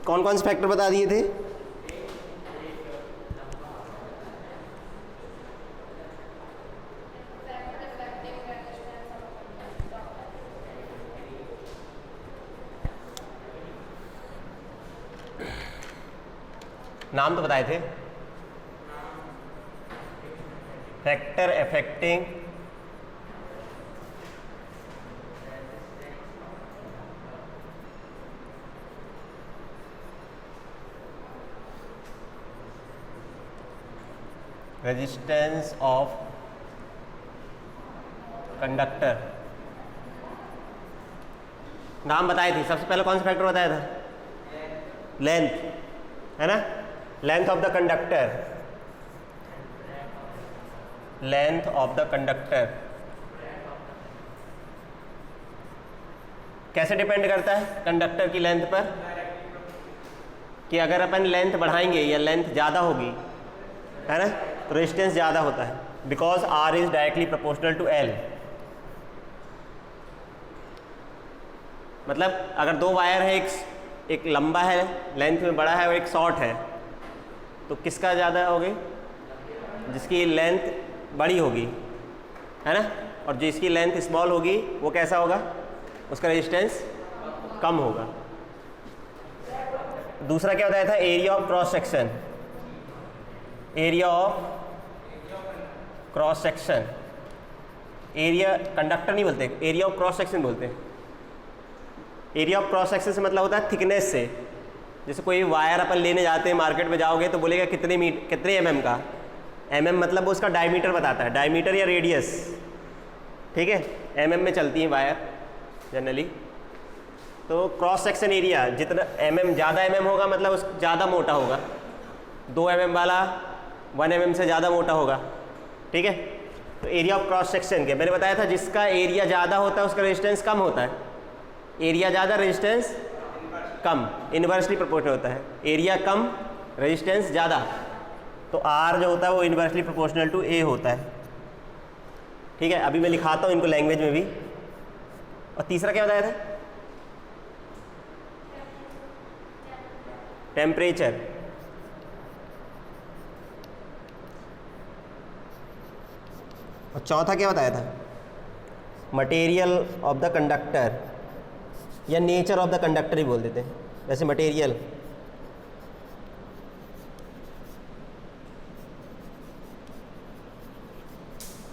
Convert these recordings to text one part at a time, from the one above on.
कौन कौन से फैक्टर बता दिए थे? नाम तो बताए थे। Factor affecting resistance of conductor. नाम बताए थे। सबसे पहले कौन सा फैक्टर बताया था? लेंथ, है ना? Length of the conductor, length of the conductor कैसे डिपेंड करता है कंडक्टर की लेंथ पर? कि अगर अपन लेंथ बढ़ाएंगे या लेंथ ज़्यादा होगी, है ना, तो रेजिस्टेंस ज़्यादा होता है, because R is directly proportional to L. मतलब अगर दो वायर है, एक लंबा है, लेंथ में बड़ा है, और एक शॉर्ट है, तो किसका ज़्यादा होगी? जिसकी लेंथ बड़ी होगी, है ना, और जिसकी लेंथ स्मॉल होगी वो कैसा होगा? उसका रेजिस्टेंस कम होगा। दूसरा क्या बताया था? Area of cross section. Area of cross section, area conductor नहीं बोलते, एरिया ऑफ क्रॉस सेक्शन बोलते हैं। एरिया ऑफ क्रॉस सेक्शन से मतलब होता है थिकनेस से। जैसे कोई वायर अपन लेने जाते हैं, मार्केट में जाओगे तो बोलेगा कितने एमएम का। एमएम मतलब वो उसका डायमीटर बताता है, डायमीटर या रेडियस, ठीक है, एमएम में चलती है वायर जनरली। तो क्रॉस सेक्शन एरिया जितना एमएम, ज़्यादा एमएम होगा मतलब उस ज़्यादा मोटा होगा। 2 एमएम वाला 1 एमएम से ज़्यादा मोटा होगा, ठीक है। तो एरिया ऑफ क्रॉस सेक्शन के मैंने बताया था, जिसका एरिया ज़्यादा होता है उसका रेजिस्टेंस कम होता है। एरिया ज़्यादा रेजिस्टेंस कम, इन्वर्सली प्रोपोर्शनल होता है। एरिया कम रेजिस्टेंस ज़्यादा, तो आर जो होता है वो इन्वर्सली प्रोपोर्शनल टू ए होता है, ठीक है। अभी मैं लिखाता हूँ इनको लैंग्वेज में भी। और तीसरा क्या बताया था? टेम्परेचर। और चौथा क्या बताया था? मटेरियल ऑफ द कंडक्टर, या नेचर ऑफ द कंडक्टर ही बोल देते हैं वैसे, मटेरियल।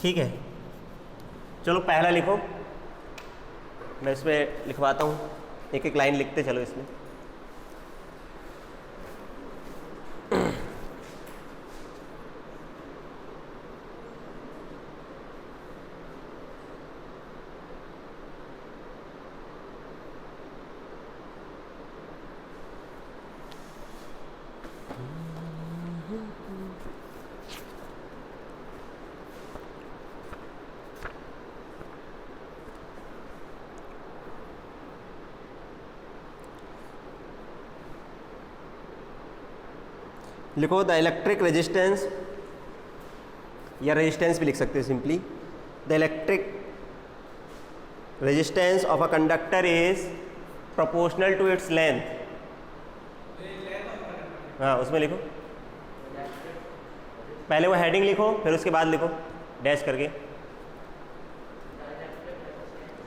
ठीक है, चलो पहला लिखो, मैं इसमें लिखवाता हूँ, एक एक लाइन लिखते चलो इसमें। लिखो द इलेक्ट्रिक रेजिस्टेंस, या रेजिस्टेंस भी लिख सकते हैं simply. The electric resistance of a conductor is proportional to its length. हाँ, उसमें लिखो, पहले वो हेडिंग लिखो, फिर उसके बाद लिखो डैश करके।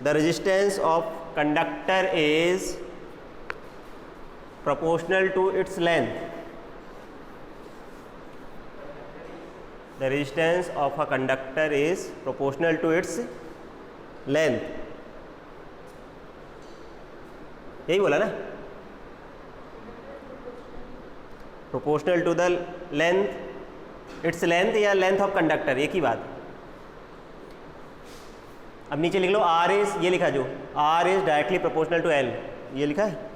The resistance of conductor is proportional to its length. The resistance of a conductor is proportional to its length। यही बोला ना, proportional to the length, its length या length of conductor, एक ही बात। अब नीचे लिख लो R is, ये लिखा जो R is directly proportional to L, ये लिखा है।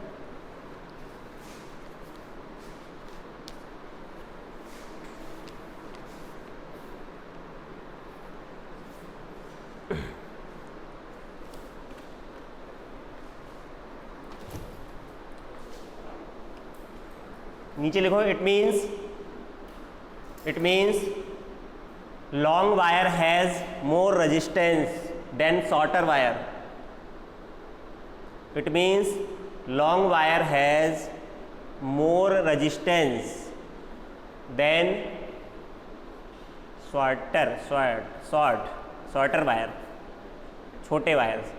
नीचे लिखो it means long wire has more resistance than shorter wire. It means long wire has more resistance than shorter wire, छोटे वायर्स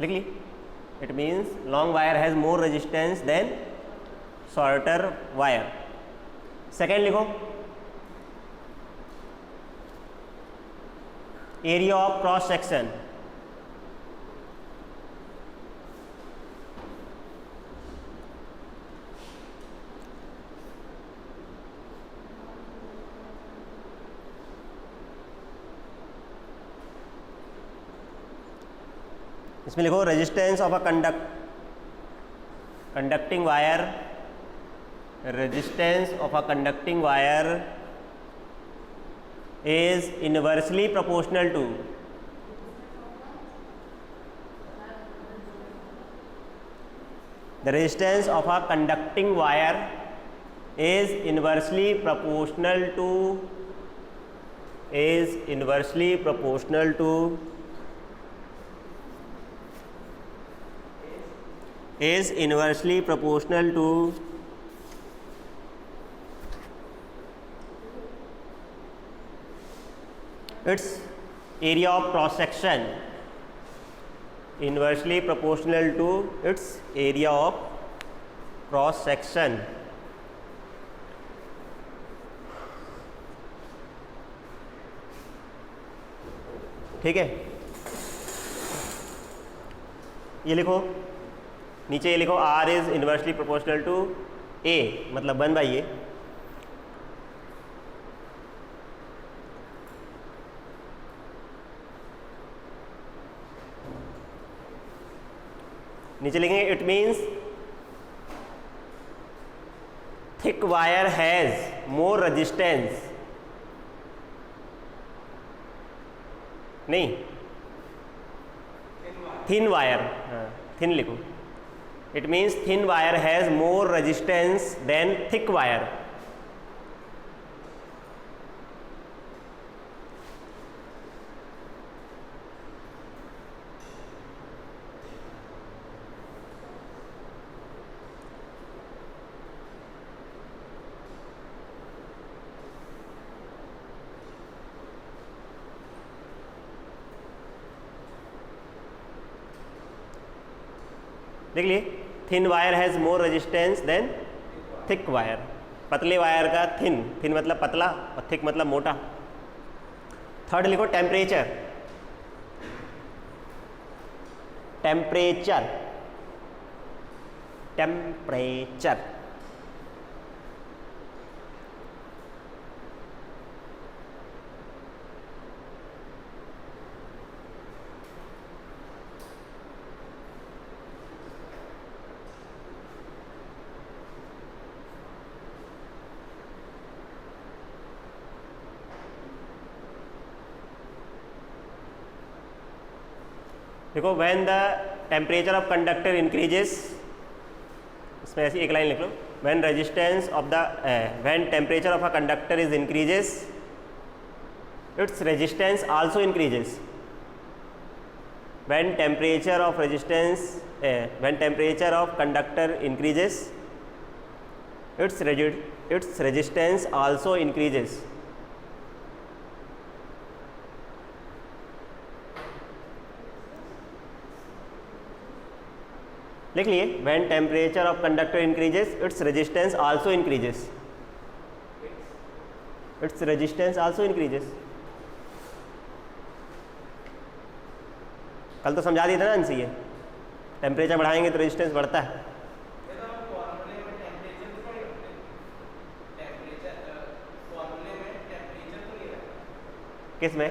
लिख ली. It means long wire has more resistance than shorter wire. Second लिखो, area of cross section. इसमें लिखो resistance of a conducting wire, resistance of a conducting wire is inversely proportional to the resistance of a conducting wire is inversely proportional to its area of cross section, inversely proportional to its area of cross section. ठीक है, ये लिखो, नीचे ये लिखो R is inversely proportional to A, मतलब 1/A. नीचे लिखेंगे it means thick wire has more resistance, नहीं थिन वायर, थिन लिखो. It means thin wire has more resistance than thick wire. देख लिए, thin wire has more resistance than thick wire. पतले wire का thin, thin मतलब पतला और thick मतलब मोटा. थर्ड लिखो टेम्परेचर. टेम्परेचर टेम्परेचर देखो, when the temperature of conductor increases, इसमें ऐसी एक लाइन लिख लो, when resistance of the when temperature of a conductor is increases its resistance also increases. When temperature of resistance when temperature of conductor increases its resistance also increases. लिख लिए, when temperature of conductor increases its resistance also increases. Its resistance also increases. कल तो समझा दिया था ना अंशी, ये टेम्परेचर बढ़ाएंगे तो रेजिस्टेंस बढ़ता है. किस में?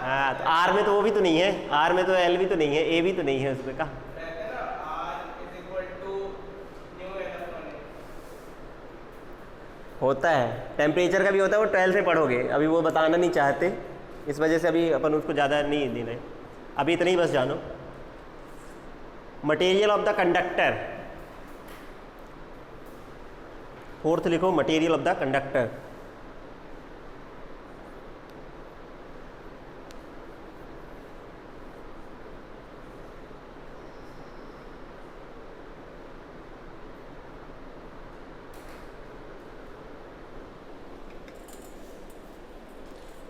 हाँ, तो आर में तो वो भी तो नहीं है, आर में तो एल भी तो नहीं है, ए भी तो नहीं है उसमें. कहा होता है, टेम्परेचर का भी होता है, वो 12 से पढ़ोगे. अभी वो बताना नहीं चाहते, इस वजह से अभी अपन उसको ज़्यादा नहीं दे रहे. अभी इतना ही बस जानो. Material of the conductor, fourth लिखो, मटेरियल ऑफ द कंडक्टर.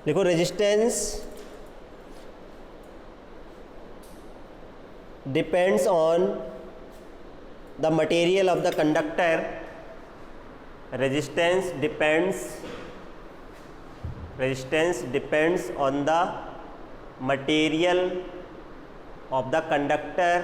देखो resistance depends on the material of the conductor. resistance depends on the material of the conductor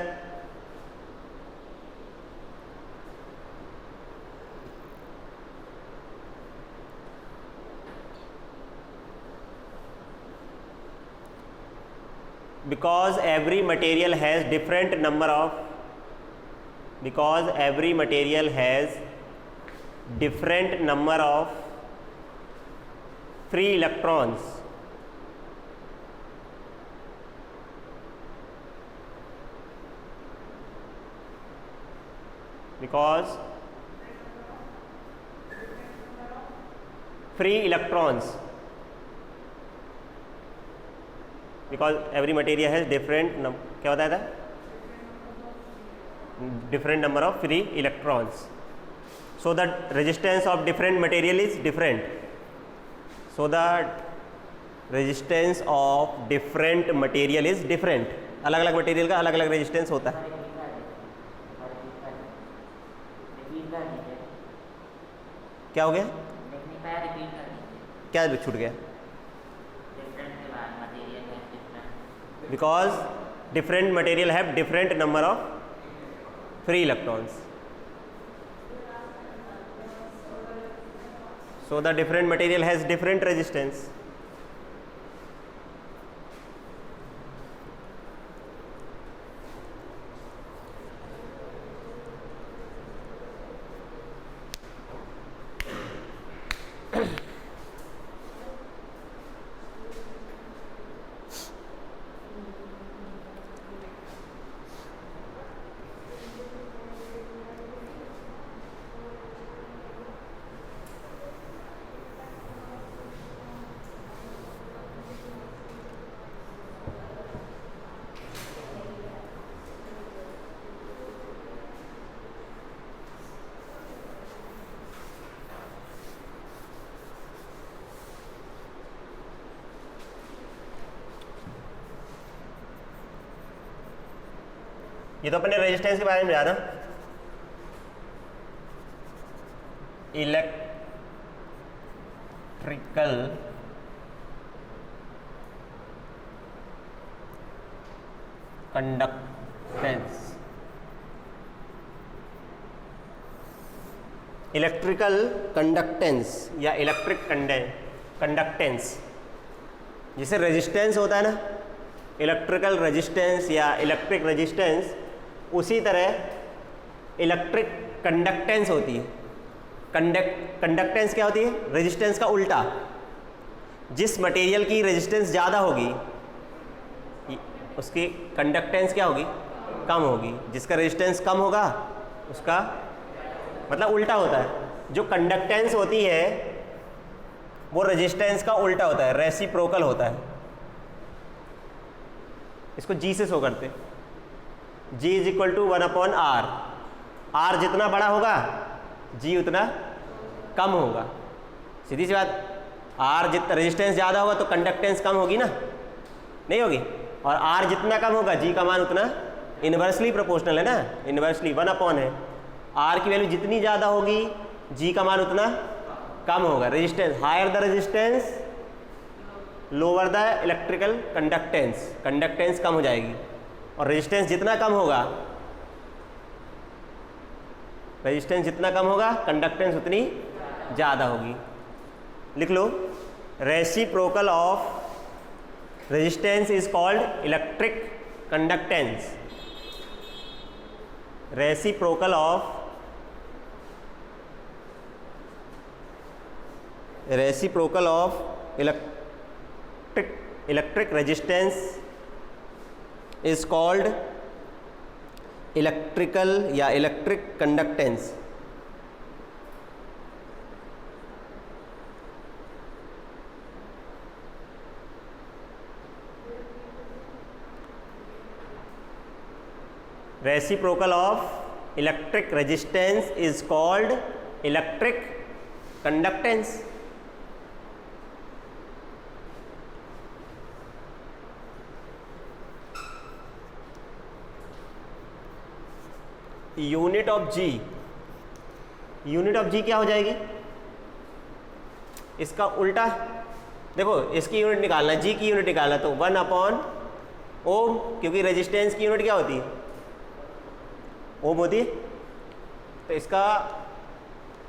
because every material has different number of free electrons. Because every material has क्या बताया था? Different number of free electrons. So the resistance of different material is different. अलग अलग material का अलग अलग resistance होता है। क्या हो गया? क्या छूट गया? Because different material have different number of free electrons, so the different material has different resistance. ये तो अपने रेजिस्टेंस के बारे में जाना। इलेक्ट्रिकल कंडक्टेंस, या इलेक्ट्रिक कंडक्टेंस, जिसे रेजिस्टेंस होता है ना, इलेक्ट्रिकल रेजिस्टेंस या इलेक्ट्रिक रेजिस्टेंस, उसी तरह इलेक्ट्रिक कंडक्टेंस होती है। कंडक्टेंस क्या होती है? रेजिस्टेंस का उल्टा। जिस मटेरियल की रेजिस्टेंस ज़्यादा होगी उसकी कंडक्टेंस क्या होगी? कम होगी। जिसका रेजिस्टेंस कम होगा उसका मतलब उल्टा होता है। जो कंडक्टेंस होती है वो रेजिस्टेंस का उल्टा होता है, रेसिप्रोकल होता है। इसको जी से शो करते, G is equal to 1/R। R जितना बड़ा होगा G उतना कम होगा। सीधी सी बात, R जितना रेजिस्टेंस ज़्यादा होगा तो कंडक्टेंस कम होगी ना, नहीं होगी। और R जितना कम होगा G का मान उतना इन्वर्सली प्रोपोर्शनल है ना, इन्वर्सली 1/है। R की वैल्यू जितनी ज़्यादा होगी G का मान उतना कम होगा। Resistance higher the resistance lower the electrical conductance, conductance कम हो जाएगी। और रेजिस्टेंस जितना कम होगा, रेजिस्टेंस जितना कम होगा कंडक्टेंस उतनी ज़्यादा होगी। लिख लो, reciprocal of resistance is called electric conductance. Reciprocal of electric resistance is called electrical या electric conductance. Reciprocal of electric resistance is called electric conductance. Unit of G, unit of G क्या हो जाएगी? इसका उल्टा। देखो इसकी यूनिट निकालना है, जी की यूनिट निकालना, तो 1 अपॉन ओम, क्योंकि रेजिस्टेंस की यूनिट क्या होती है? ओम होती है। तो इसका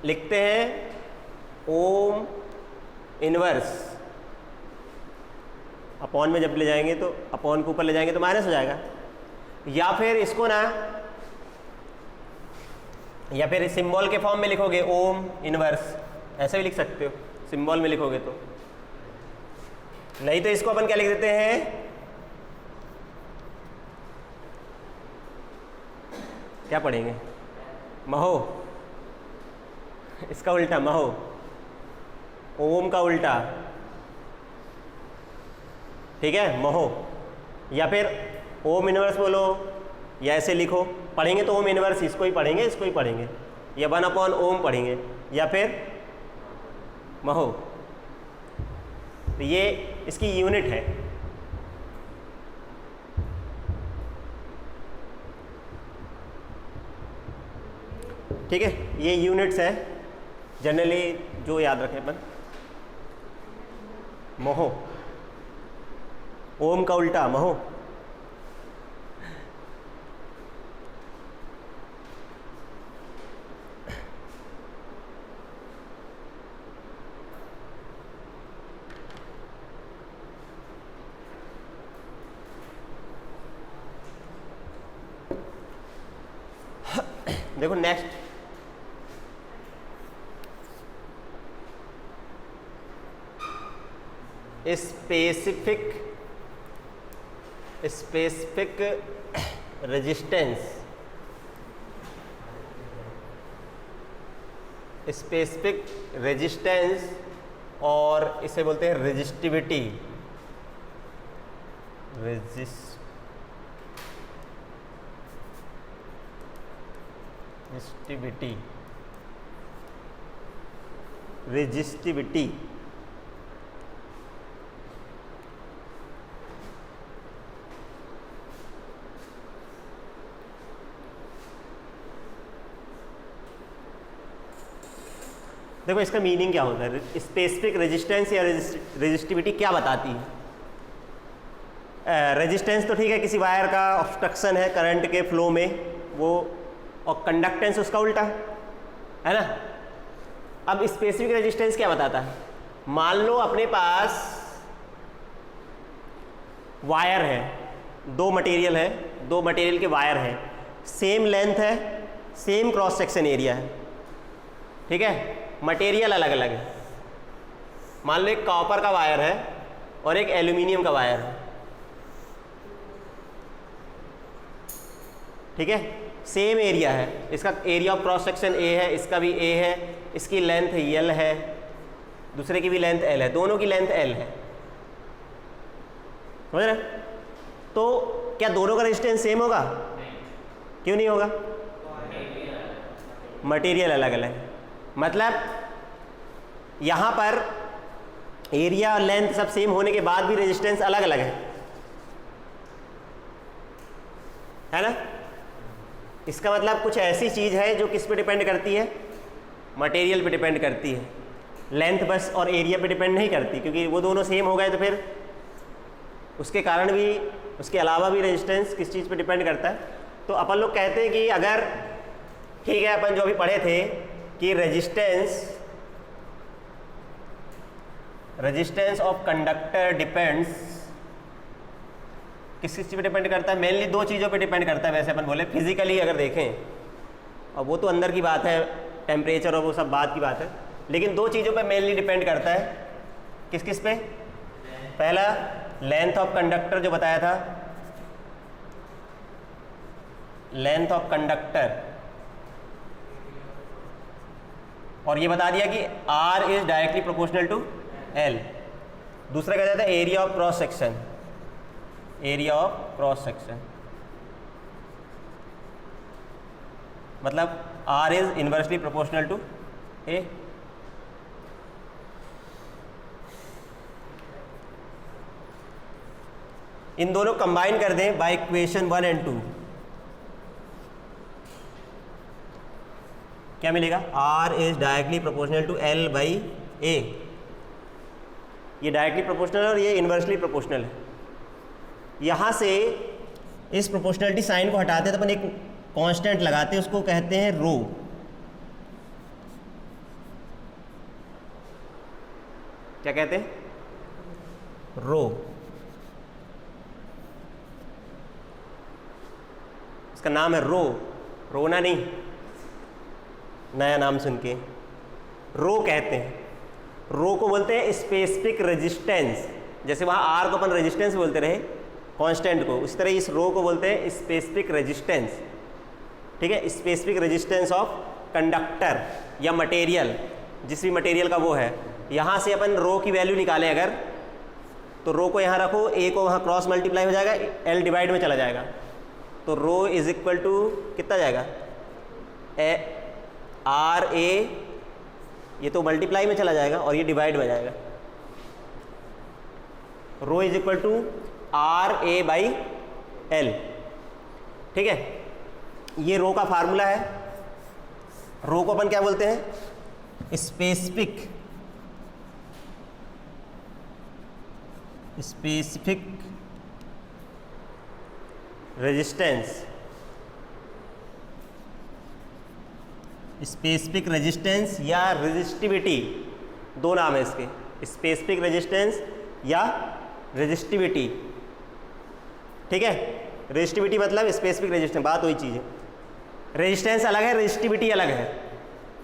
लिखते हैं ओम इनवर्स, अपॉन में जब ले जाएंगे तो अपॉन के ऊपर ले जाएंगे तो माइनस हो जाएगा। या फिर इसको ना, या फिर सिंबल के फॉर्म में लिखोगे ओम इनवर्स, ऐसे भी लिख सकते हो सिंबल में लिखोगे तो। नहीं तो इसको अपन क्या लिख देते हैं, क्या पढ़ेंगे? महो, इसका उल्टा महो, ओम का उल्टा, ठीक है, महो। या फिर ओम इनवर्स बोलो, या ऐसे लिखो। पढ़ेंगे तो ओम इनवर्स इसको ही पढ़ेंगे, इसको ही पढ़ेंगे, या 1 अपॉन ओम पढ़ेंगे, या फिर महो। तो ये इसकी यूनिट है। ठीक है, ये यूनिट्स है जनरली जो याद रखें अपन। महो, ओम का उल्टा महो। देखो next, specific resistance, specific resistance और इसे बोलते हैं रेजिस्टिविटी, रेजिस्टिविटी। देखो इसका मीनिंग क्या होता है, स्पेसिफिक रेजिस्टेंस या रेजिस्टिविटी क्या बताती है? रेजिस्टेंस तो ठीक है, किसी वायर का ऑब्स्ट्रक्शन है करंट के फ्लो में वो, और कंडक्टेंस उसका उल्टा है ना। अब स्पेसिफिक रेजिस्टेंस क्या बताता है? मान लो अपने पास वायर है, दो मटेरियल है, दो मटेरियल के वायर है, सेम लेंथ है, सेम क्रॉस सेक्शन एरिया है, ठीक है, मटेरियल अलग अलग है। मान लो एक कॉपर का वायर है और एक एल्यूमिनियम का वायर है, ठीक है, सेम एरिया है, इसका area of cross section A है, इसका भी ए है, इसकी लेंथ एल है, दूसरे की भी लेंथ एल है, दोनों की लेंथ एल है, समझ रहे? तो क्या दोनों का रेजिस्टेंस सेम होगा? क्यों नहीं होगा? मटेरियल अलग अलग है। मतलब यहाँ पर एरिया और लेंथ सब सेम होने के बाद भी रेजिस्टेंस अलग अलग है ना। इसका मतलब कुछ ऐसी चीज़ है जो किस पे डिपेंड करती है? मटेरियल पे डिपेंड करती है, लेंथ बस और एरिया पे डिपेंड नहीं करती, क्योंकि वो दोनों सेम हो गए तो फिर उसके कारण भी, उसके अलावा भी रेजिस्टेंस किस चीज़ पे डिपेंड करता है। तो अपन लोग कहते हैं कि अगर, ठीक है, अपन जो अभी पढ़े थे कि रेजिस्टेंस ऑफ कंडक्टर डिपेंड्स, किस चीज़ पे डिपेंड करता है? मेनली दो चीज़ों पे डिपेंड करता है, वैसे अपन बोले फिजिकली अगर देखें, और वो तो अंदर की बात है, टेम्परेचर और वो सब बात की बात है, लेकिन दो चीज़ों पे मेनली डिपेंड करता है। किस किस पे? पहला लेंथ ऑफ कंडक्टर जो बताया था, लेंथ ऑफ कंडक्टर, और ये बता दिया कि R is directly proportional to L। दूसरा क्या जाता है? Area of cross section, area of cross section, मतलब R is inversely proportional to A। इन दोनों कंबाइन कर दें बाय इक्वेशन 1 और 2, क्या मिलेगा, R is directly proportional to L by A। ये डायरेक्टली प्रोपोर्शनल है और ये इन्वर्सली प्रोपोर्शनल है। यहाँ से इस प्रोपोर्शनलिटी साइन को हटाते हैं तो अपन एक कांस्टेंट लगाते हैं, उसको कहते हैं रो। क्या कहते हैं, रो। इसका नाम है रो, रोना नहीं, नया नाम सुन के रो कहते हैं। रो को बोलते हैं स्पेसिफिक रेजिस्टेंस, जैसे वहाँ आर को अपन रेजिस्टेंस बोलते रहे कांस्टेंट को, उस तरह इस रो को बोलते हैं स्पेसिफिक रेजिस्टेंस। ठीक है, स्पेसिफिक रेजिस्टेंस ऑफ कंडक्टर या मटेरियल, जिस भी मटेरियल का वो है। यहाँ से अपन रो की वैल्यू निकालें अगर, तो रो को यहाँ रखो, ए को वहाँ क्रॉस मल्टीप्लाई हो जाएगा, एल डिवाइड में चला जाएगा, तो रो इज इक्वल टू कितना जाएगा, आर ए, ये तो मल्टीप्लाई में चला जाएगा और ये डिवाइड में जाएगा। Rho is equal to R A by L. ठीक है, ये रो का फार्मूला है। रो को अपन क्या बोलते हैं, स्पेसिफिक रेजिस्टेंस। स्पेसिफिक रेजिस्टेंस या रेजिस्टिविटी, दो नाम है इसके, स्पेसिफिक रेजिस्टेंस या रेजिस्टिविटी। ठीक है, रेजिस्टिविटी मतलब स्पेसिफिक रेजिस्टेंस, बात वही चीज़ है। रेजिस्टेंस अलग है, रेजिस्टिविटी अलग है।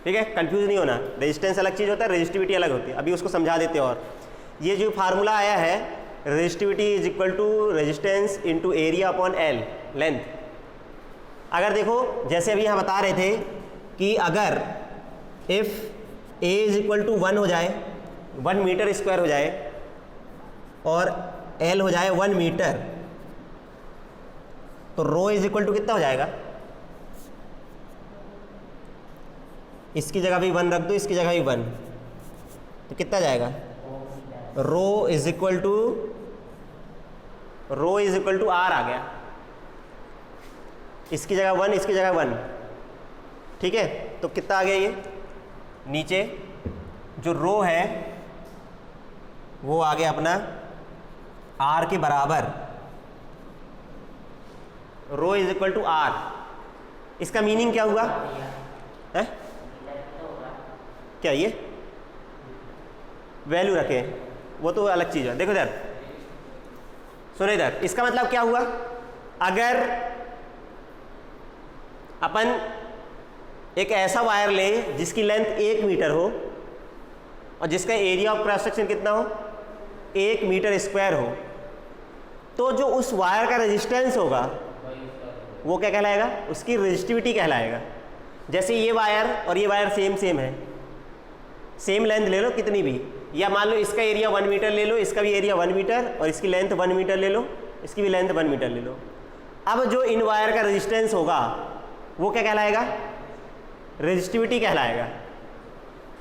ठीक है, कंफ्यूज नहीं होना, रेजिस्टेंस अलग चीज़ होता है, रेजिस्टिविटी अलग होती है। अभी उसको समझा देते हैं। और ये जो फार्मूला आया है, resistivity is equal to resistance into area upon L, length. अगर देखो जैसे अभी यहाँ बता रहे थे कि अगर if A is equal to 1 हो जाए, 1 मीटर स्क्वायर हो जाए, और एल हो जाए 1 मीटर, तो रो इज इक्वल टू कितना हो जाएगा, इसकी जगह भी 1 रख दो, इसकी जगह भी 1, तो कितना जाएगा, rho is equal to are आ गया। इसकी जगह 1, इसकी जगह 1। ठीक है, तो कितना आ गया, ये नीचे जो रो है वो आ गया अपना आर के बराबर, रो इज इक्वल टू आर। इसका मीनिंग क्या हुआ है, क्या ये वैल्यू रखें, वो तो अलग चीज़ है। देखो इधर, सुनो इधर, इसका मतलब क्या हुआ, अगर अपन एक ऐसा वायर लें जिसकी लेंथ 1 मीटर हो और जिसका एरिया ऑफ क्रॉस सेक्शन कितना हो, 1 मीटर स्क्वायर हो, तो जो उस वायर का रेजिस्टेंस होगा वो क्या कहलाएगा, उसकी रेजिस्टिविटी कहलाएगा। जैसे ये वायर और ये वायर सेम है, सेम लेंथ ले लो कितनी भी, या मान लो इसका एरिया 1 मीटर ले लो, इसका भी एरिया 1 मीटर, और इसकी लेंथ 1 मीटर ले लो, इसकी भी लेंथ 1 मीटर ले लो। अब जो इन वायर का रेजिस्टेंस होगा वो क्या कहलाएगा, रेजिस्टिविटी कहलाएगा।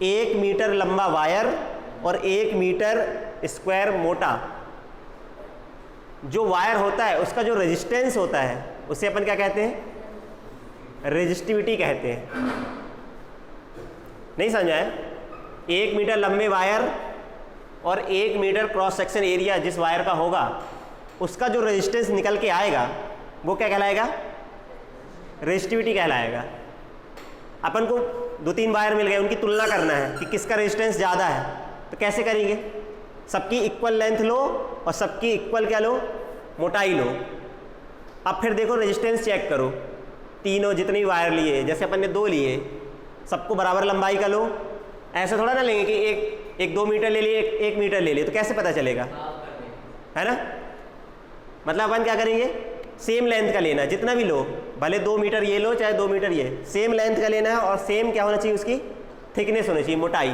1 मीटर लंबा वायर और 1 मीटर स्क्वायर मोटा जो वायर होता है, उसका जो रेजिस्टेंस होता है उसे अपन क्या कहते हैं, रेजिस्टिविटी कहते हैं। नहीं समझा है, 1 मीटर लंबे वायर और 1 मीटर क्रॉस सेक्शन एरिया जिस वायर का होगा, उसका जो रेजिस्टेंस निकल के आएगा वो क्या कहलाएगा, रेजिस्टिविटी कहलाएगा। अपन को 2-3 वायर मिल गए, उनकी तुलना करना है कि किसका रेजिस्टेंस ज़्यादा है, तो कैसे करेंगे, सबकी इक्वल लेंथ लो और सबकी इक्वल क्या लो, मोटाई लो। अब फिर देखो रेजिस्टेंस चेक करो, तीनों जितने भी वायर लिए, जैसे अपन ने 2 लिए, सबको बराबर लंबाई का लो। ऐसा थोड़ा ना लेंगे कि एक 2 मीटर ले लिए, 1 मीटर ले लिए, तो कैसे पता चलेगा, है ना। मतलब अपन क्या करेंगे, सेम लेंथ का लेना, जितना भी लो, भले 2 मीटर ये लो चाहे 2 मीटर ये, सेम लेंथ का लेना है और सेम क्या होना चाहिए, उसकी थिकनेस होनी चाहिए, मोटाई,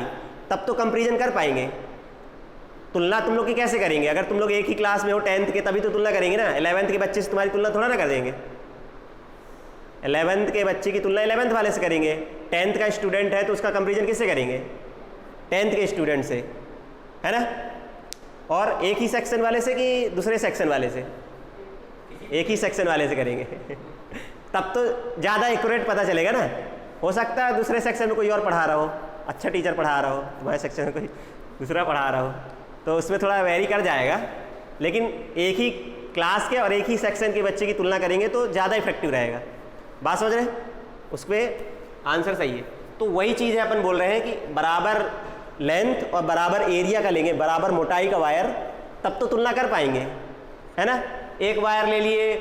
तब तो कंपैरिजन कर पाएंगे। तुलना तुम लोग की कैसे करेंगे, अगर तुम लोग एक ही क्लास में हो 10th के, तभी तो तुलना करेंगे ना। 11th के बच्चे से तुम्हारी तुलना थोड़ा ना कर देंगे, 11th के बच्चे की तुलना 11th वाले से करेंगे। 10th का स्टूडेंट है तो उसका कंपैरिजन किससे करेंगे, 10th के स्टूडेंट से, है ना। और एक ही सेक्शन वाले से कि दूसरे सेक्शन वाले से, एक ही सेक्शन वाले से करेंगे तब तो ज़्यादा एक्यूरेट पता चलेगा ना। हो सकता है दूसरे सेक्शन में कोई और पढ़ा रहा हो, अच्छा टीचर पढ़ा रहा हो, तुम्हारे सेक्शन में कोई दूसरा पढ़ा रहा हो, तो उसमें थोड़ा वेरी कर जाएगा। लेकिन एक ही क्लास के और एक ही सेक्शन के बच्चे की तुलना करेंगे तो ज़्यादा इफेक्टिव रहेगा। बात समझ रहे हैं? उस पर आंसर सही है। तो वही चीज़ है, अपन बोल रहे हैं कि बराबर लेंथ और बराबर एरिया का लेंगे, बराबर मोटाई का वायर, तब तो तुलना कर पाएंगे, है ना। एक वायर ले लिए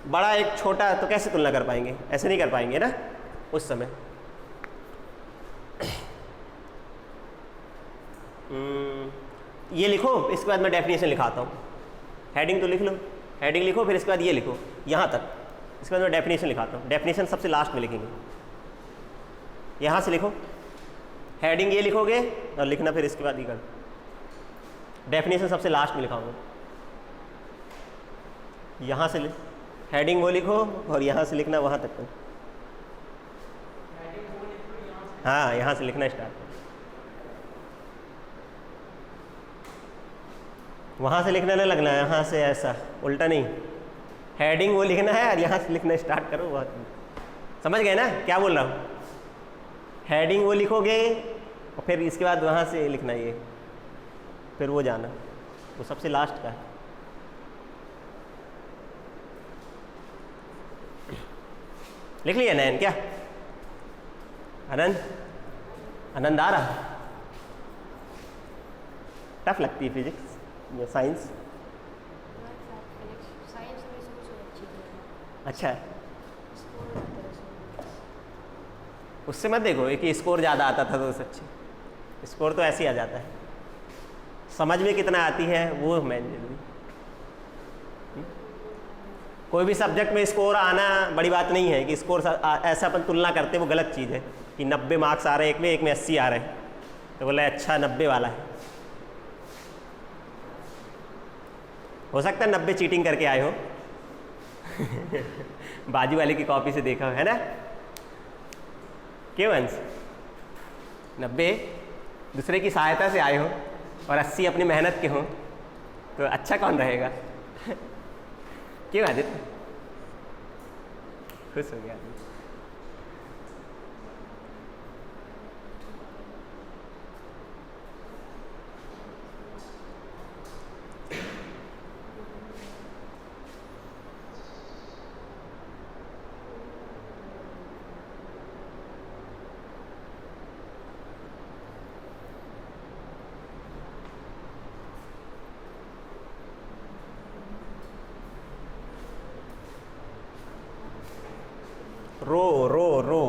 बड़ा एक छोटा, तो कैसे तुलना कर पाएंगे? ऐसे नहीं कर पाएंगे ना उस समय। ये लिखो, इसके बाद मैं डेफिनेशन लिखाता हूँ। हेडिंग तो लिख लो, हेडिंग लिखो, फिर इसके बाद ये लिखो यहाँ तक, इसके बाद मैं डेफिनेशन लिखाता हूँ। डेफिनेशन सबसे लास्ट में लिखेंगे, यहाँ से लिखो, हेडिंग ये लिखोगे और लिखना फिर इसके बाद ये कर। डेफिनेशन सबसे लास्ट में लिखाऊंगा, यहाँ से हेडिंग वो लिखो और यहाँ से लिखना वहाँ तक। हाँ, यहाँ से लिखना स्टार्ट, वहाँ से लिखने नहीं लगना है, यहाँ से ऐसा उल्टा नहीं। हेडिंग वो लिखना है और यहाँ से लिखना स्टार्ट करो। बहुत समझ गए ना क्या बोल रहा हूँ? हेडिंग वो लिखोगे और फिर इसके बाद वहाँ से लिखना ये, फिर वो जाना, वो सबसे लास्ट का है। लिख लिया नयन? क्या आनंद? आनंद आ रहा? टफ लगती है फिजिक्स या साइंस? अच्छा है, उससे मत देखो कि स्कोर ज़्यादा आता था तो सच्ची, स्कोर तो ऐसे ही आ जाता है, समझ में कितना आती है वो मेन जरूरी। कोई भी सब्जेक्ट में स्कोर आना बड़ी बात नहीं है कि स्कोर ऐसा अपन तुलना करते, वो गलत चीज़ है कि 90 मार्क्स आ रहे हैं एक में 80 आ रहे हैं, तो बोला अच्छा 90 वाला है। हो सकता है 90 चीटिंग करके आए हो बाजू वाले की कॉपी से देखा है ना। क्यों अंश? 90 दूसरे की सहायता से आए हो और 80 अपनी मेहनत के हो, तो अच्छा कौन रहेगा? क्यों आदित्य? खुश हो गया? रो रो रो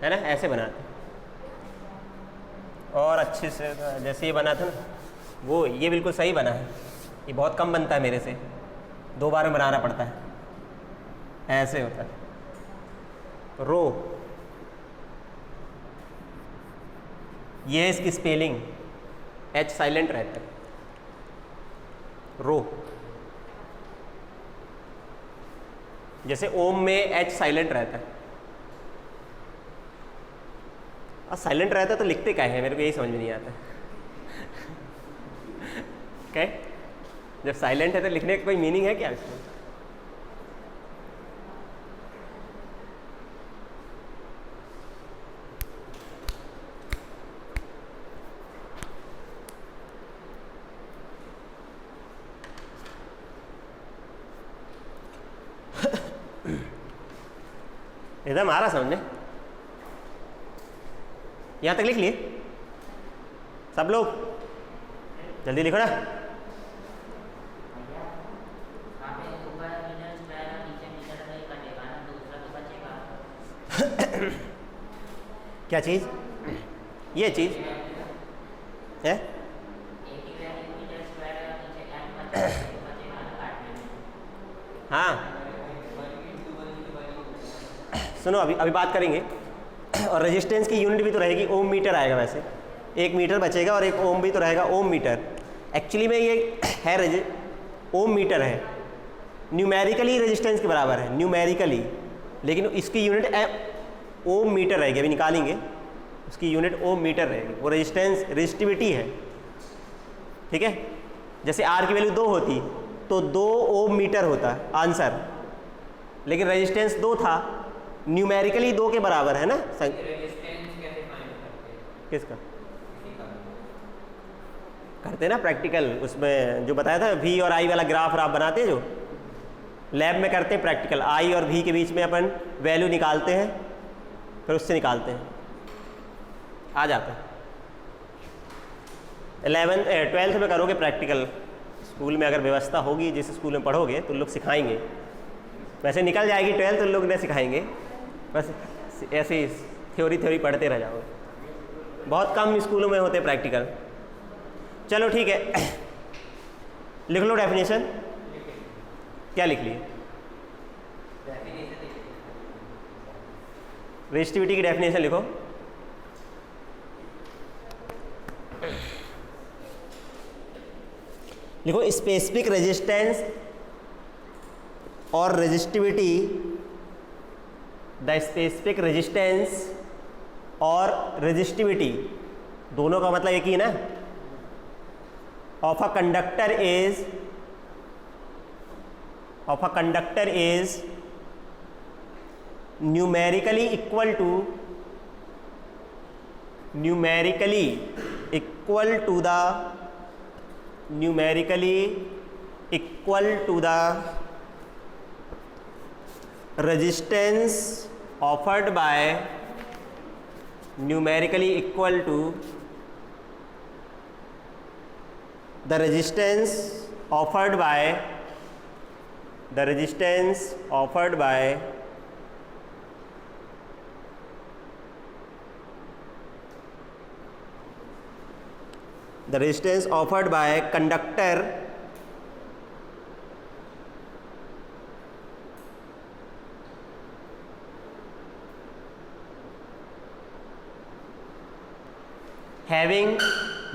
है ना, ऐसे बनाते और अच्छे से, जैसे ये बना था ना वो, ये बिल्कुल सही बना है। ये बहुत कम बनता है मेरे से, 2 बार में बनाना पड़ता है, ऐसे होता है रो। ये है इसकी स्पेलिंग, एच साइलेंट रहता है, रो। जैसे ओम में एच साइलेंट रहता है, और साइलेंट रहता है तो लिखते क्या है, मेरे को यही समझ में नहीं आता क्या? जब साइलेंट है तो लिखने का कोई मीनिंग है क्या इसमें? एकदम आ रहा समझने? यहाँ तक लिख लिए सब लोग? जल्दी लिखो ना। क्या चीज़? ये चीज़ है? हाँ सुनो, अभी बात करेंगे। और रेजिस्टेंस की यूनिट भी तो रहेगी, ओम मीटर आएगा। वैसे 1 मीटर बचेगा और 1 ओम भी तो रहेगा, ओम मीटर। एक्चुअली में ये है ओम मीटर है, न्यूमेरिकली रेजिस्टेंस के बराबर है, न्यूमेरिकली, लेकिन इसकी यूनिट ओम मीटर रहेगी। अभी निकालेंगे, उसकी यूनिट ओम मीटर रहेगी। वो रेजिस्टेंस रेजिस्टिविटी है, ठीक है। जैसे आर की वैल्यू 2 होती तो 2 ओम मीटर होता आंसर, लेकिन रेजिस्टेंस 2 था, न्यूमेरिकली 2 के बराबर है ना। किसका करते ना प्रैक्टिकल, उसमें जो बताया था V और I वाला ग्राफ आप बनाते हैं जो लैब में करते हैं प्रैक्टिकल, I और V के बीच में अपन वैल्यू निकालते हैं, फिर उससे निकालते हैं, आ जाता है। 12th में करोगे प्रैक्टिकल, स्कूल में अगर व्यवस्था होगी, जिस स्कूल में पढ़ोगे तो लोग सिखाएंगे, वैसे निकल जाएगी 12th तो लोग नहीं सिखाएंगे, बस ऐसे ही थ्योरी पढ़ते रह जाओगे। बहुत कम स्कूलों में होते प्रैक्टिकल। चलो ठीक है, लिख लो डेफिनेशन। क्या लिख लिए? रेजिस्टिविटी की डेफिनेशन लिखो। लिखो स्पेसिफिक रेजिस्टेंस और रेजिस्टिविटी, द स्पेसिफिक रेजिस्टेंस और रेजिस्टिविटी दोनों का मतलब एक ही ना, of a conductor is numerically equal to the resistance offered by the resistance offered by conductor having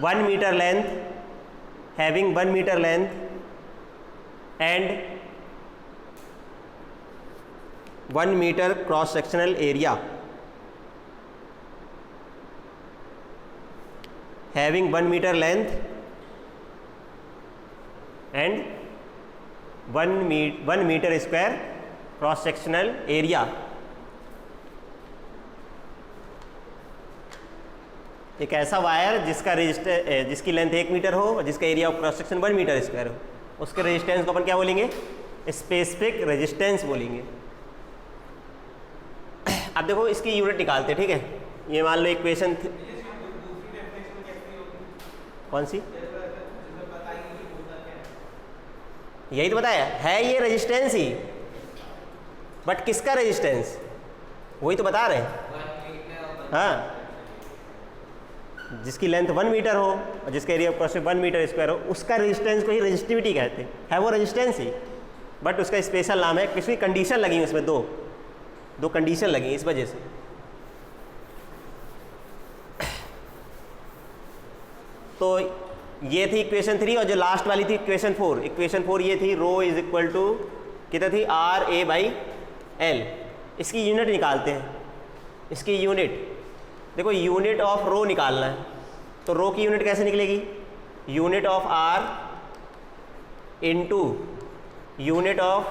1 meter length and 1 meter cross sectional area, having 1 meter length and 1 meter square cross sectional area। एक ऐसा wire जिसकी length 1 metre हो और जिसका area of cross section 1 metre square हो, उसके resistance को अपन क्या बोलेंगे? स्पेसिफिक रेजिस्टेंस बोलेंगे। अब देखो इसकी यूनिट निकालते हैं, ठीक है। ये मान लो इक्वेशन कौन सी? यही तो बताया है, ये रेजिस्टेंस ही, बट किसका रेजिस्टेंस? वही तो बता रहे हैं। हाँ, जिसकी लेंथ 1 मीटर हो और जिसका area of cross 1 metre square हो, उसका रेजिस्टेंस को ही रेजिस्टिविटी कहते हैं। है वो रेजिस्टेंस ही, बट उसका स्पेशल नाम है, किसी कंडीशन लगी उसमें, दो कंडीशन लगी इस वजह से। तो ये थी इक्वेशन 3 और जो लास्ट वाली थी इक्वेशन 4। इक्वेशन 4 ये थी, रो इज इक्वल टू कितना थी? RA/L। इसकी यूनिट निकालते हैं। इसकी यूनिट देखो, यूनिट ऑफ रो निकालना है, तो रो की यूनिट कैसे निकलेगी? Unit of R into unit of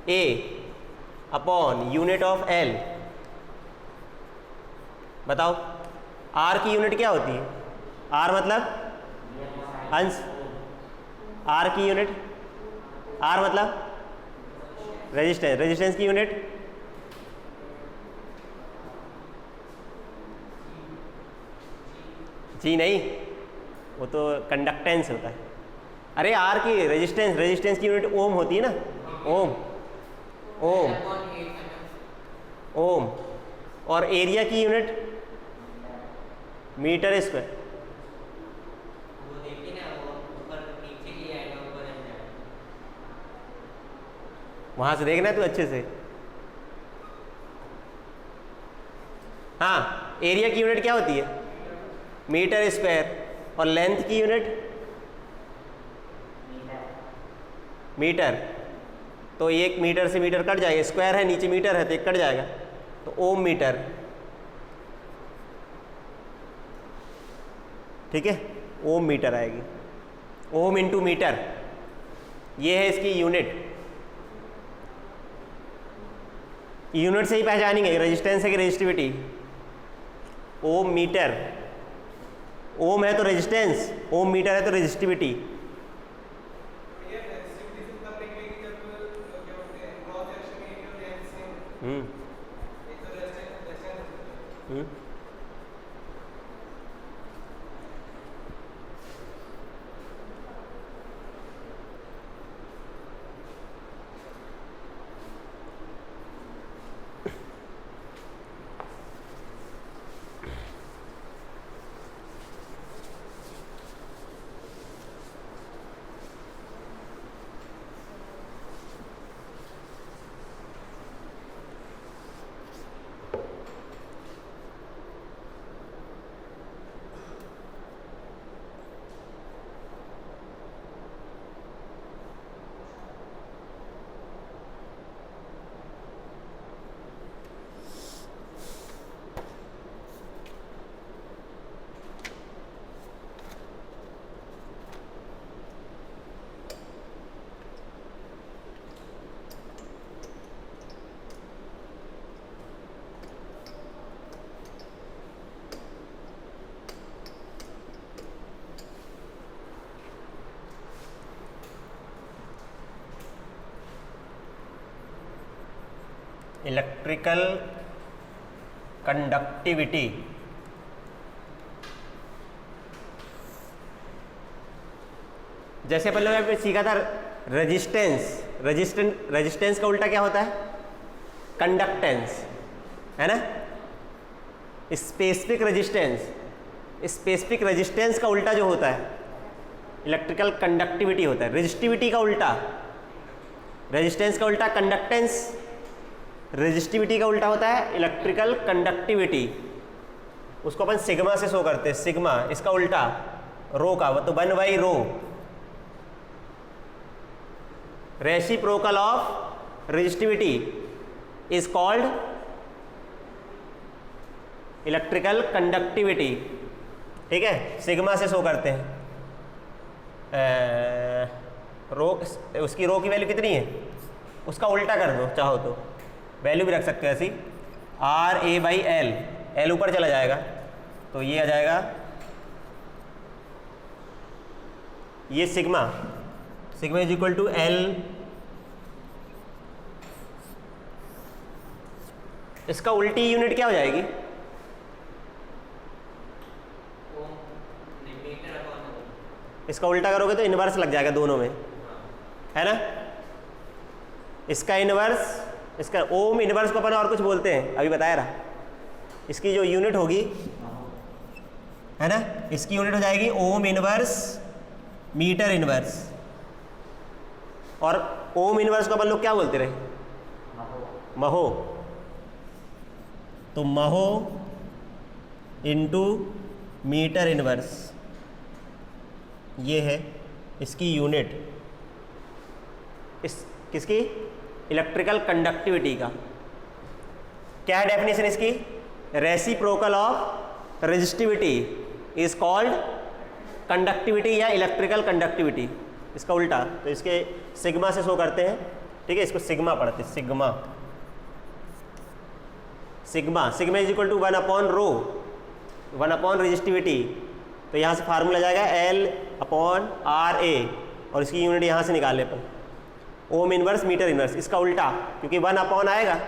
A upon unit of L। बताओ R की यूनिट क्या होती है? R मतलब अंश, R की यूनिट, R मतलब रेजिस्टेंस की यूनिट जी नहीं, वो तो कंडक्टेंस होता है। अरे आर की रेजिस्टेंस की यूनिट ओम होती है ना, ओम। और एरिया की यूनिट मीटर स्क्वायर। वहां से देखना है तू अच्छे से। हाँ, एरिया की यूनिट क्या होती है? Metre square. और लेंथ की यूनिट मीटर। तो 1 मीटर से मीटर कट जाएगा, स्क्वायर है नीचे मीटर है तो 1 कट जाएगा, तो ओम मीटर। ठीक है, ओम मीटर आएगी, ओम इंटू मीटर। ये है इसकी यूनिट, यूनिट से ही पहचानेंगे रेजिस्टेंस है कि रेजिस्टिविटी। ओम मीटर, ओम है तो रेजिस्टेंस, ओम मीटर है तो रेजिस्टिविटी। इलेक्ट्रिकल कंडक्टिविटी, जैसे पहले आपने सीखा था रेजिस्टेंस, रेजिस्टेंस का उल्टा क्या होता है? कंडक्टेंस, है ना। स्पेसिफिक रेजिस्टेंस, स्पेसिफिक रेजिस्टेंस का उल्टा जो होता है इलेक्ट्रिकल कंडक्टिविटी होता है। रेजिस्टिविटी का उल्टा, रेजिस्टेंस का उल्टा कंडक्टेंस, रेजिस्टिविटी का उल्टा होता है इलेक्ट्रिकल कंडक्टिविटी। उसको अपन सिग्मा से शो करते हैं, सिग्मा, इसका उल्टा रो का, तो 1/रो। Reciprocal of resistivity is called electrical conductivity, ठीक है। सिग्मा से शो करते हैं। रो, उसकी रो की वैल्यू कितनी है, उसका उल्टा कर दो चाहो तो, वैल्यू भी रख सकते हो ऐसी, RA/L, L ऊपर चला जाएगा तो ये आ जाएगा, ये sigma, sigma is equal to L, इसका उल्टी यूनिट क्या हो जाएगी? इसका उल्टा करोगे तो इनवर्स लग जाएगा दोनों में, है ना। इसका इनवर्स, इसका ओम इनवर्स को अपन और कुछ बोलते हैं, अभी बताया रहा। इसकी जो यूनिट होगी, है ना, इसकी यूनिट हो जाएगी ओम इनवर्स मीटर इनवर्स। और ओम इनवर्स को अपन लोग क्या बोलते रहे? महो। तो महो इंटू मीटर इनवर्स, ये है इसकी यूनिट, इस किसकी? इलेक्ट्रिकल कंडक्टिविटी का। क्या है डेफिनेशन इसकी? Reciprocal of resistivity is called conductivity या इलेक्ट्रिकल कंडक्टिविटी, इसका उल्टा। तो इसके सिग्मा से शो करते हैं, ठीक है, इसको सिग्मा पढ़ते हैं, sigma. Sigma, sigma is equal to 1/रो, 1/ रेजिस्टिविटी। तो यहाँ से फार्मूला जाएगा L/RA, और इसकी यूनिट यहाँ से निकाल ले अपन, ओम इनवर्स मीटर इनवर्स। इसका उल्टा, क्योंकि 1/ आएगा,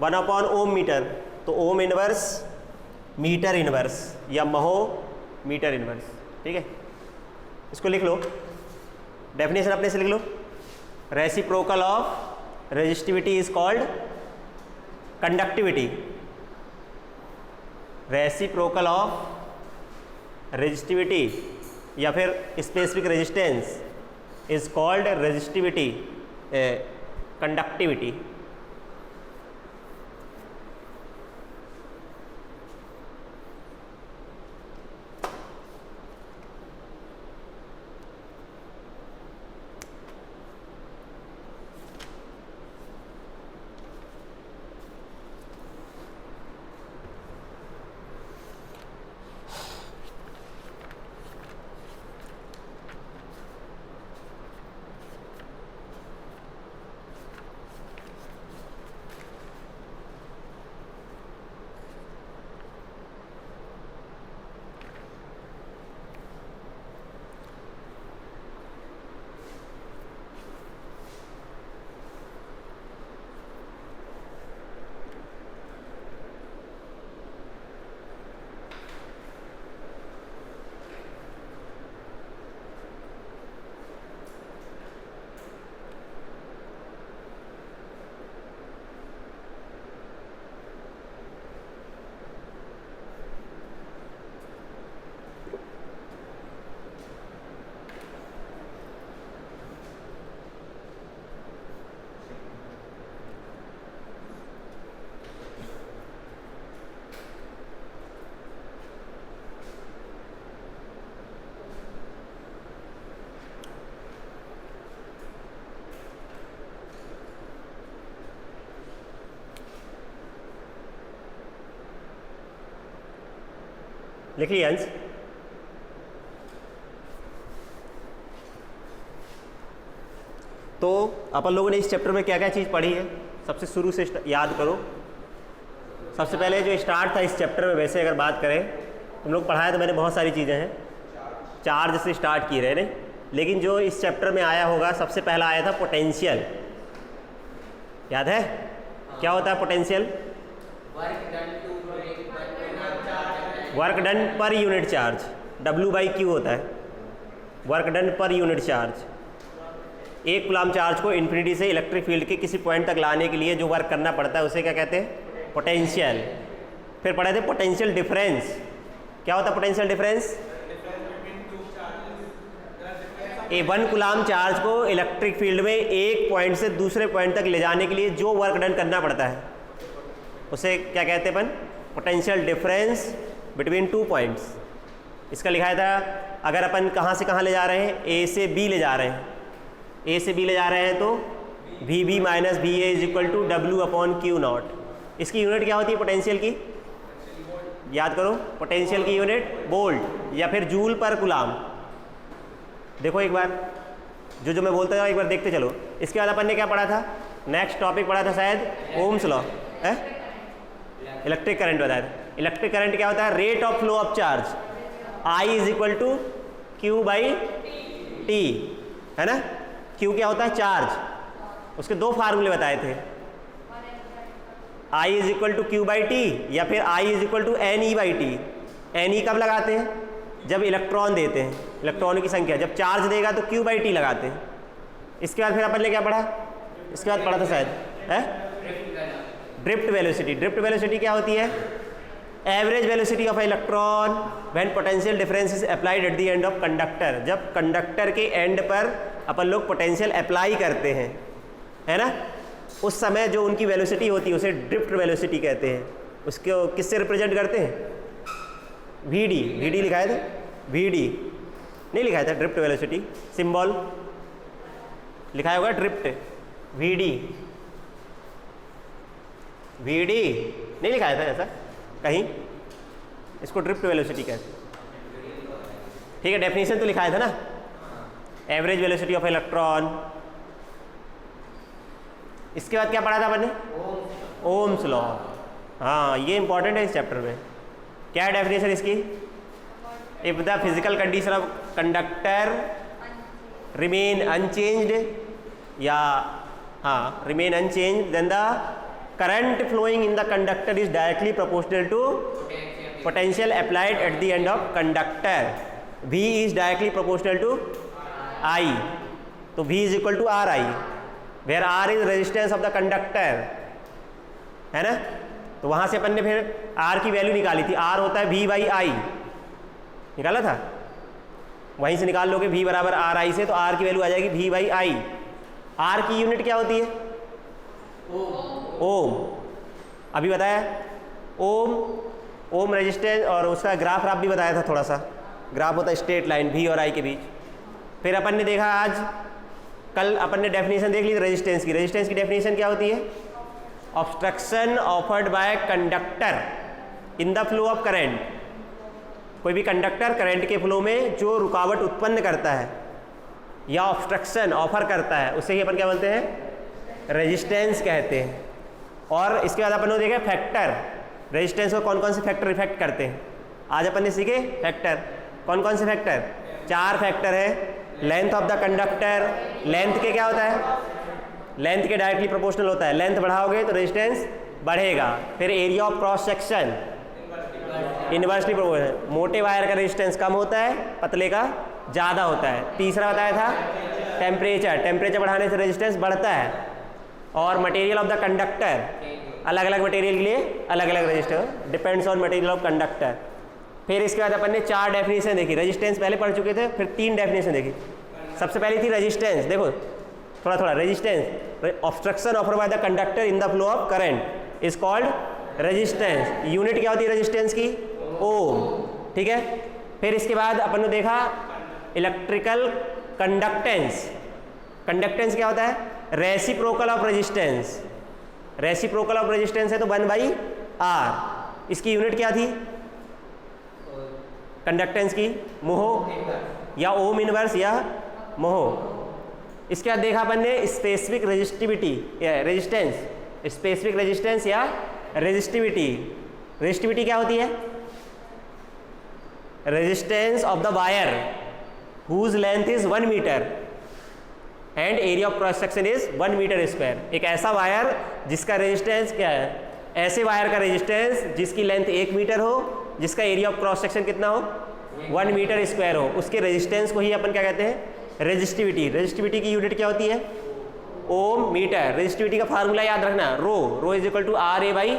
1/ ओम मीटर, तो ओम इनवर्स मीटर इनवर्स या महो मीटर इनवर्स, ठीक है। इसको लिख लो, डेफिनेशन अपने से लिख लो। Reciprocal of resistivity is called conductivity, reciprocal of resistivity या फिर specific resistance is called resistivity, conductivity. लिख लिया अंश? तो अपन लोगों ने इस चैप्टर में क्या क्या चीज़ पढ़ी है, सबसे शुरू से याद करो। सबसे पहले जो स्टार्ट था इस चैप्टर में, वैसे अगर बात करें तुम लोग पढ़ाया तो मैंने बहुत सारी चीज़ें हैं, चार्ज से स्टार्ट की रहे ने, लेकिन जो इस चैप्टर में आया होगा सबसे पहला आया था पोटेंशियल। याद है क्या होता है potential? Work done per unit charge, W/Q होता है work done per unit charge. एक कूलम चार्ज को इन्फिनिटी से इलेक्ट्रिक फील्ड के किसी पॉइंट तक लाने के लिए जो वर्क करना पड़ता है उसे क्या कहते हैं? पोटेंशियल। फिर पढ़े थे पोटेंशियल डिफरेंस। क्या होता है potential difference? One coulomb charge को इलेक्ट्रिक फील्ड में एक पॉइंट से दूसरे पॉइंट तक ले जाने के लिए जो वर्क डन करना पड़ता है उसे क्या कहते हैं अपन? Potential difference between two points. इसका लिखा था अगर अपन कहाँ से कहाँ ले जा रहे हैं, ए से बी ले जा रहे हैं, ए से बी ले जा रहे हैं तो VB minus VA is equal to W/Q0। इसकी यूनिट क्या होती है पोटेंशियल की? याद करो, पोटेंशियल की यूनिट वोल्ट या फिर जूल पर कूलम। देखो एक बार जो मैं बोलता जाऊँ एक बार देखते चलो। इसके बाद अपन ने क्या पढ़ा था? नेक्स्ट टॉपिक पढ़ा था शायद ओम्स लॉ है, इलेक्ट्रिक करंट बताया था। इलेक्ट्रिक करंट क्या होता है? Rate of flow of charge I is equal to Q/T, है ना। Q क्या होता है? चार्ज। उसके दो फार्मूले बताए थे, I is equal to Q/T या फिर I is equal to NE/T। NE कब लगाते हैं? जब इलेक्ट्रॉन देते हैं, इलेक्ट्रॉनों की संख्या। जब चार्ज देगा तो Q/T लगाते हैं। इसके बाद फिर अपन ने क्या पढ़ा? इसके बाद पढ़ा था शायद है ड्रिफ्ट वेलोसिटी। ड्रिफ्ट वेलोसिटी क्या होती है? Average velocity of electron when potential difference is applied at the end of conductor. जब कंडक्टर के एंड पर अपन लोग पोटेंशियल अप्लाई करते हैं, है ना, उस समय जो उनकी वेलोसिटी होती है उसे ड्रिफ्ट वेलोसिटी कहते हैं। उसको किससे रिप्रेजेंट करते हैं? VD लिखा है था, VD नहीं लिखा था, ड्रिफ्ट वेलोसिटी सिंबल लिखा होगा ड्रिफ्ट, VD नहीं लिखा था ऐसा कहीं, इसको ड्रिफ्ट वेलोसिटी कहते हैं। ठीक है, डेफिनेशन तो लिखा था ना, एवरेज वेलोसिटी ऑफ इलेक्ट्रॉन। इसके बाद क्या पढ़ा था अपन ने? Ohm's law. हाँ, ये इंपॉर्टेंट है इस चैप्टर में। क्या है डेफिनेशन इसकी? If the physical condition of conductor remain unchanged या remain unchanged then the current flowing in the conductor is directly proportional to potential applied at the end of conductor. V is directly proportional to I, तो V is equal to RI, where R is resistance of the conductor, है ना। तो वहाँ से अपन ने फिर R की value निकाली थी, R होता है V/I, निकाला था, वहीं से निकाल लोगे V बराबर RI से, तो R की वैल्यू आ जाएगी V/I। R की यूनिट क्या होती है? ओम। अभी बताया ओम रेजिस्टेंस, और उसका ग्राफ भी बताया था, थोड़ा सा ग्राफ होता है स्ट्रेट लाइन V और I के बीच। फिर अपन ने देखा आज कल अपन ने डेफिनेशन देख ली रेजिस्टेंस की। रेजिस्टेंस की डेफिनेशन क्या होती है? Obstruction offered by conductor in the flow of current. कोई भी कंडक्टर करंट के फ्लो में जो रुकावट उत्पन्न करता है या ऑब्स्ट्रक्शन ऑफर करता है उसे ही अपन क्या बोलते हैं? रेजिस्टेंस कहते हैं। और इसके बाद अपन ने देखा फैक्टर, रेजिस्टेंस को कौन कौन से फैक्टर इफेक्ट करते हैं। आज अपन ने सीखे फैक्टर, कौन कौन से फैक्टर? 4 फैक्टर है। Length of the conductor, length के क्या होता है? लेंथ के डायरेक्टली प्रोपोर्शनल होता है, लेंथ बढ़ाओगे तो रेजिस्टेंस बढ़ेगा। फिर area of cross section inversely proportional, मोटे वायर का रेजिस्टेंस कम होता है, पतले का ज़्यादा होता है। तीसरा बताया था टेम्परेचर, टेम्परेचर बढ़ाने से रेजिस्टेंस बढ़ता है। और मटेरियल ऑफ द कंडक्टर, अलग अलग मटेरियल के लिए अलग अलग resistor, depends on material of conductor. फिर इसके बाद अपन ने 4 डेफिनेशन देखी। रेजिस्टेंस पहले पढ़ चुके थे, फिर 3 डेफिनेशन देखी। सबसे पहली थी रेजिस्टेंस, देखो थोड़ा resistance, obstruction offer by the conductor in the flow of current is called resistance. Unit क्या होती है रेजिस्टेंस की? ओम, ठीक है। फिर इसके बाद अपन ने देखा इलेक्ट्रिकल कंडक्टेंस। कंडक्टेंस क्या होता है? Reciprocal of resistance. Reciprocal of resistance है तो 1/R। इसकी यूनिट क्या थी? कंडक्टेंस की मोहो या ओम इनवर्स या मोहो। इसके बाद देखा अपन ने स्पेसिफिक रेजिस्टिविटी या रेजिस्टेंस, स्पेसिफिक रेजिस्टेंस या रेजिस्टिविटी। रेजिस्टिविटी क्या होती है? Resistance of the wire whose length is 1 metre and area of cross section is 1 metre square. एक ऐसा वायर जिसका रेजिस्टेंस क्या है? ऐसे वायर का रेजिस्टेंस जिसकी लेंथ 1 मीटर हो, जिसका एरिया ऑफ क्रॉस सेक्शन कितना हो? 1 मीटर स्क्वायर हो, उसके रेजिस्टेंस को ही अपन क्या कहते हैं? रेजिस्टिविटी। रेजिस्टिविटी की यूनिट क्या होती है? Ohm metre. रेजिस्टिविटी का फार्मूला याद रखना, rho is equal to R A by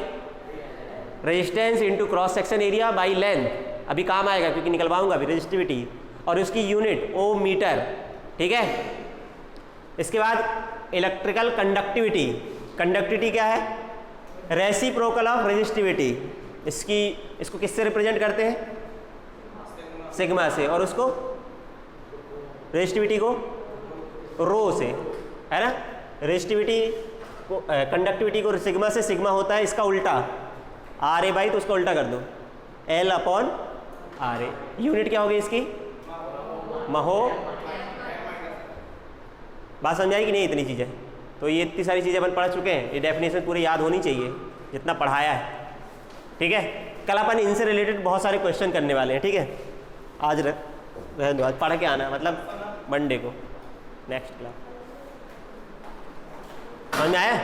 resistance into cross section area by length. अभी काम आएगा क्योंकि निकलवाऊंगा अभी रेजिस्टिविटी, और उसकी यूनिट ओम मीटर। ठीक है, इसके बाद इलेक्ट्रिकल कंडक्टिविटी। कंडक्टिविटी क्या है? Reciprocal of resistivity. इसको किससे रिप्रेजेंट करते हैं? सिग्मा से, और उसको रेजिस्टिविटी को रो से, है ना। रेजिस्टिविटी को कंडक्टिविटी को सिग्मा से, सिग्मा होता है इसका उल्टा आर ए बाई, तो उसका उल्टा कर दो L upon R A. Unit क्या होगी इसकी? महो। बात समझाई कि नहीं? इतनी चीज़ें तो ये इतनी सारी चीज़ें अपन पढ़ चुके हैं, ये डेफिनेशन पूरी याद होनी चाहिए जितना पढ़ाया है। ठीक है, कल अपन इनसे रिलेटेड बहुत सारे क्वेश्चन करने वाले हैं। ठीक है, आज रहने दो, आज पढ़ के आना, मतलब मंडे को नेक्स्ट क्लास। समझ में आया?